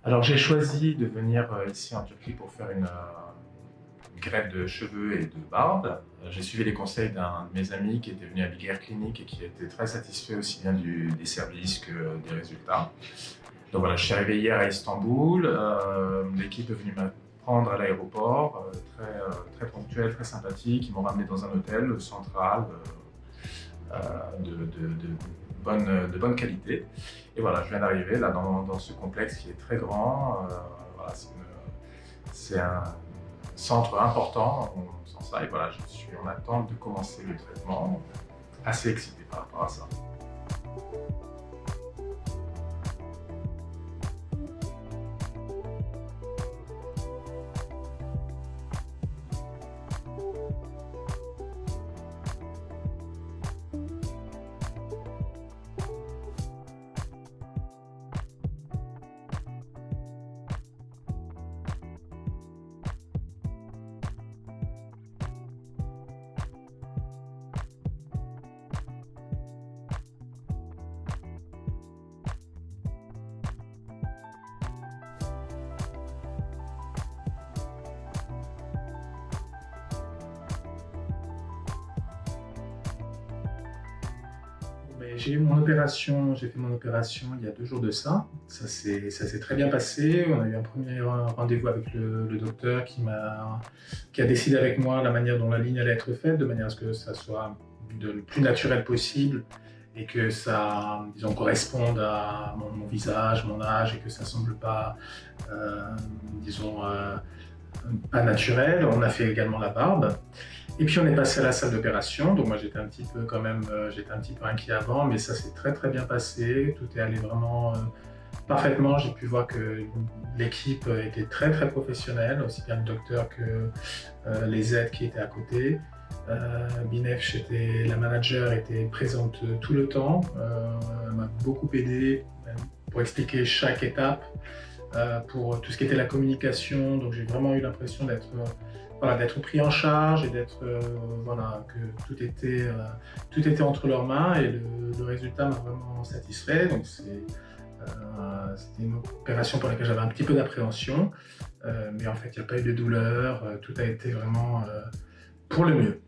Alors j'ai choisi de venir ici en Turquie pour faire une greffe de cheveux et de barbe. J'ai suivi les conseils d'un de mes amis qui était venu à Bigger Clinic et qui était très satisfait aussi bien des services que des résultats. Donc voilà, je suis arrivé hier à Istanbul. L'équipe est venue me prendre à l'aéroport, très ponctuel, très sympathique. Ils m'ont ramené dans un hôtel central de bonne qualité. Et voilà, je viens d'arriver là dans ce complexe qui est très grand. Voilà, c'est un centre important, on sent ça. Et voilà, je suis en attente de commencer le traitement. Assez excité par rapport à ça. J'ai eu mon opération, j'ai fait mon opération il y a 2 jours de ça. Ça s'est très bien passé. On a eu un premier rendez-vous avec le docteur qui a décidé avec moi la manière dont la ligne allait être faite, de manière à ce que ça soit le plus naturel possible et que ça, disons, corresponde à mon visage, mon âge et que ça ne semble pas, disons, pas naturel. On a fait également la barbe. Et puis on est passé à la salle d'opération, donc moi j'étais un petit peu quand même, j'étais un petit peu inquiet avant, mais ça s'est très bien passé, tout est allé vraiment parfaitement. J'ai pu voir que l'équipe était très professionnelle, aussi bien le docteur que les aides qui étaient à côté. Binef, la manager, était présente tout le temps, elle m'a beaucoup aidé pour expliquer chaque étape, pour tout ce qui était la communication, donc j'ai vraiment eu l'impression d'être pris en charge et que tout était entre leurs mains et le résultat m'a vraiment satisfait. Donc c'était une opération pour laquelle j'avais un petit peu d'appréhension, mais en fait il n'y a pas eu de douleur, tout a été vraiment pour le mieux.